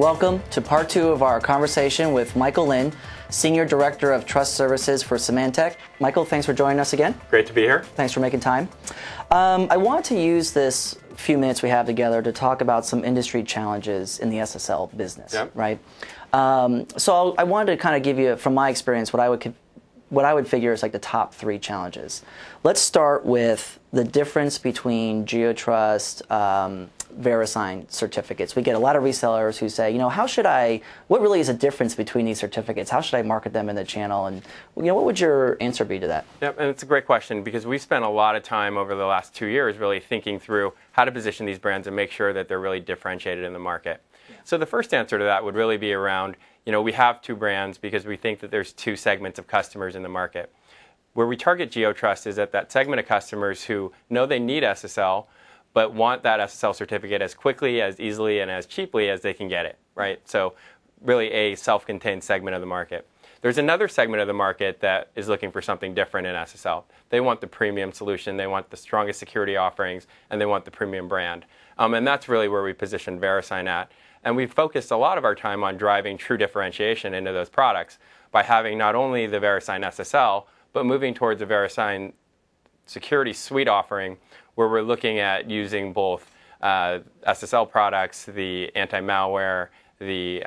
Welcome to part 2 of our conversation with Michael Lin, Senior Director of Trust Services for Symantec. Michael, thanks for joining us again. Great to be here. Thanks for making time. I want to use this few minutes we have together to talk about some industry challenges in the SSL business, right? So I wanted to kind of give you, from my experience, what I would figure is like the top 3 challenges. Let's start with the difference between GeoTrust, VeriSign certificates. We get a lot of resellers who say, what really is the difference between these certificates? How should I market them in the channel? And what would your answer be to that? Yep, and it's a great question because we spent a lot of time over the last 2 years really thinking through how to position these brands and make sure that they're really differentiated in the market. Yeah. So the first answer to that would really be around, we have 2 brands because we think that there's 2 segments of customers in the market. Where we target GeoTrust is at that segment of customers who know they need SSL, but want that SSL certificate as quickly, as easily, and as cheaply as they can get it, right? So really a self-contained segment of the market. There's another segment of the market that is looking for something different in SSL. They want the premium solution, they want the strongest security offerings, and they want the premium brand. And that's really where we position VeriSign at. And we've focused a lot of our time on driving true differentiation into those products by having not only the VeriSign SSL, but moving towards a VeriSign security suite offering where we're looking at using both SSL products, the anti-malware, the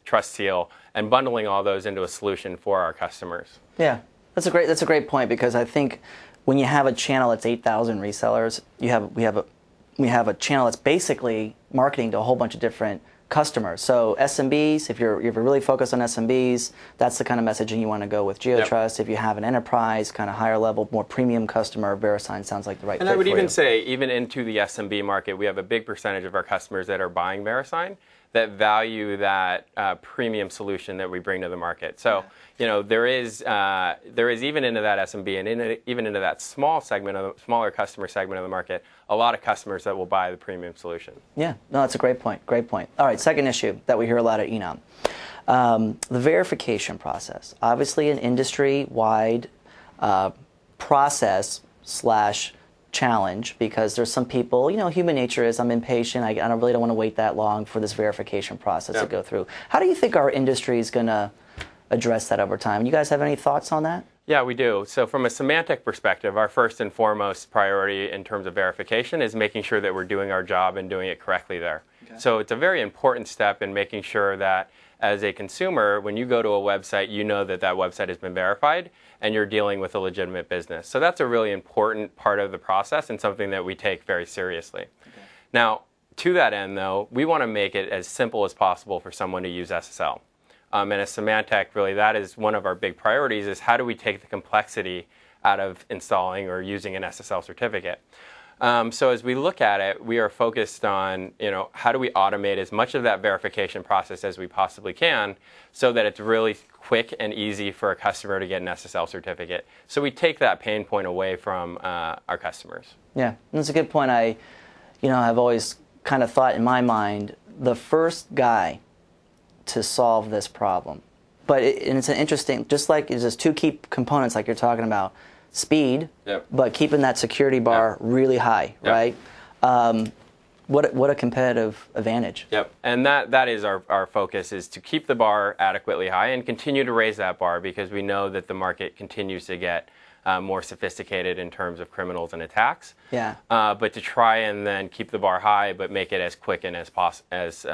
Trust Seal, and bundling all those into a solution for our customers. Yeah, that's a great point because I think when you have a channel that's 8,000 resellers, we have a channel that's basically marketing to a whole bunch of different customers. So SMBs, if you're really focused on SMBs, that's the kind of messaging you want to go with GeoTrust. Yep. If you have an enterprise, kind of higher level, more premium customer, VeriSign sounds like the right fit for you. And I would even say, even into the SMB market, we have a big percentage of our customers that are buying VeriSign that value that premium solution that we bring to the market. So, there is even into that SMB and even into that smaller customer segment of the market, a lot of customers that will buy the premium solution. Yeah, no, that's a great point. Great point. All right, second issue that we hear a lot at Enom, the verification process. Obviously, an industry-wide process / challenge because there's some people, human nature is I'm impatient. I really don't want to wait that long for this verification process to go through. How do you think our industry is going to address that over time? You guys have any thoughts on that? Yeah, we do. So from a Symantec perspective, our first and foremost priority in terms of verification is making sure that we're doing our job and doing it correctly there. Okay. So it's a very important step in making sure that as a consumer, when you go to a website, you know that that website has been verified and you're dealing with a legitimate business. So that's a really important part of the process and something that we take very seriously. Okay. Now, to that end, though, we want to make it as simple as possible for someone to use SSL. And as Symantec, really, that is one of our big priorities is how do we take the complexity out of installing or using an SSL certificate. So as we look at it, we are focused on, how do we automate as much of that verification process as we possibly can so that it's really quick and easy for a customer to get an SSL certificate. So we take that pain point away from our customers. Yeah, that's a good point. I've always kind of thought in my mind, the first guy to solve this problem. But it's an interesting, just like there's 2 key components like you're talking about. Speed, but keeping that security bar really high, right? What a competitive advantage. Yep, and that is our focus, is to keep the bar adequately high and continue to raise that bar because we know that the market continues to get more sophisticated in terms of criminals and attacks. Yeah. But to try and then keep the bar high, but make it as quick and as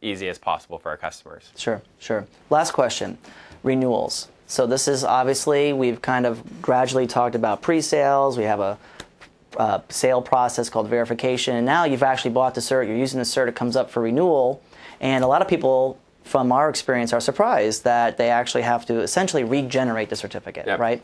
easy as possible for our customers. Sure. Last question, renewals. So this is obviously, we've kind of gradually talked about pre-sales. We have a sale process called verification. And now you've actually bought the cert. You're using the cert. It comes up for renewal. And a lot of people, from our experience, are surprised that they actually have to essentially regenerate the certificate, right?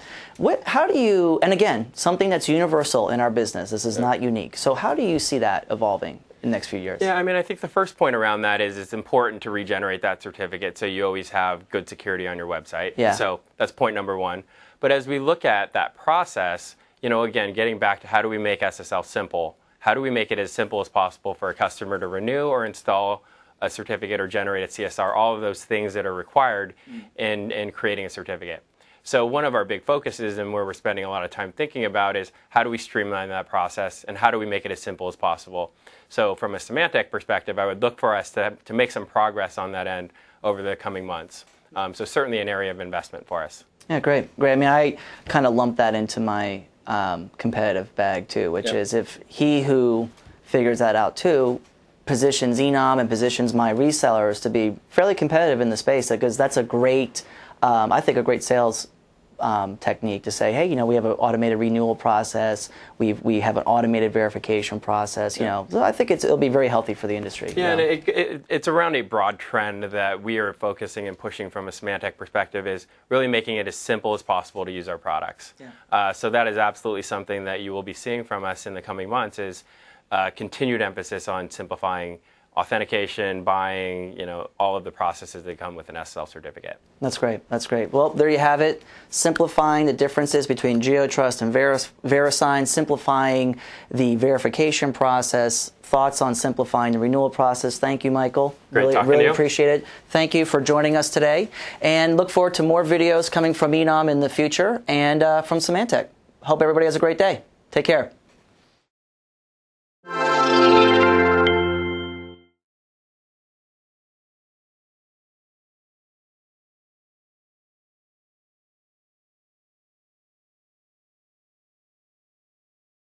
How do you, and again, something that's universal in our business. This is not unique. So how do you see that evolving in the next few years? Yeah, I think the first point around that is it's important to regenerate that certificate so you always have good security on your website. Yeah. So that's point number 1. But as we look at that process, again, getting back to how do we make SSL simple? How do we make it as simple as possible for a customer to renew or install a certificate or generate a CSR, all of those things that are required in creating a certificate. So one of our big focuses, and where we're spending a lot of time thinking about, is how do we streamline that process and how do we make it as simple as possible. So from a Symantec perspective, I would look for us to make some progress on that end over the coming months. So certainly an area of investment for us. Yeah, great. I mean, I kind of lump that into my competitive bag too, which is if he who figures that out too positions Enom and positions my resellers to be fairly competitive in the space, because that's a great, I think, a great sales technique to say, hey, you know, we have an automated renewal process, we have an automated verification process. You know, so I think it'll be very healthy for the industry. Yeah, and it's around a broad trend that we are focusing and pushing from a Symantec perspective, is really making it as simple as possible to use our products. Yeah. So that is absolutely something that you will be seeing from us in the coming months, is continued emphasis on simplifying authentication, buying, you know, all of the processes that come with an SSL certificate. That's great. That's great. Well, there you have it. Simplifying the differences between GeoTrust and VeriSign, simplifying the verification process, thoughts on simplifying the renewal process. Thank you, Michael. Great talking really to you. Appreciate it. Thank you for joining us today, and look forward to more videos coming from Enom in the future and from Symantec. Hope everybody has a great day. Take care.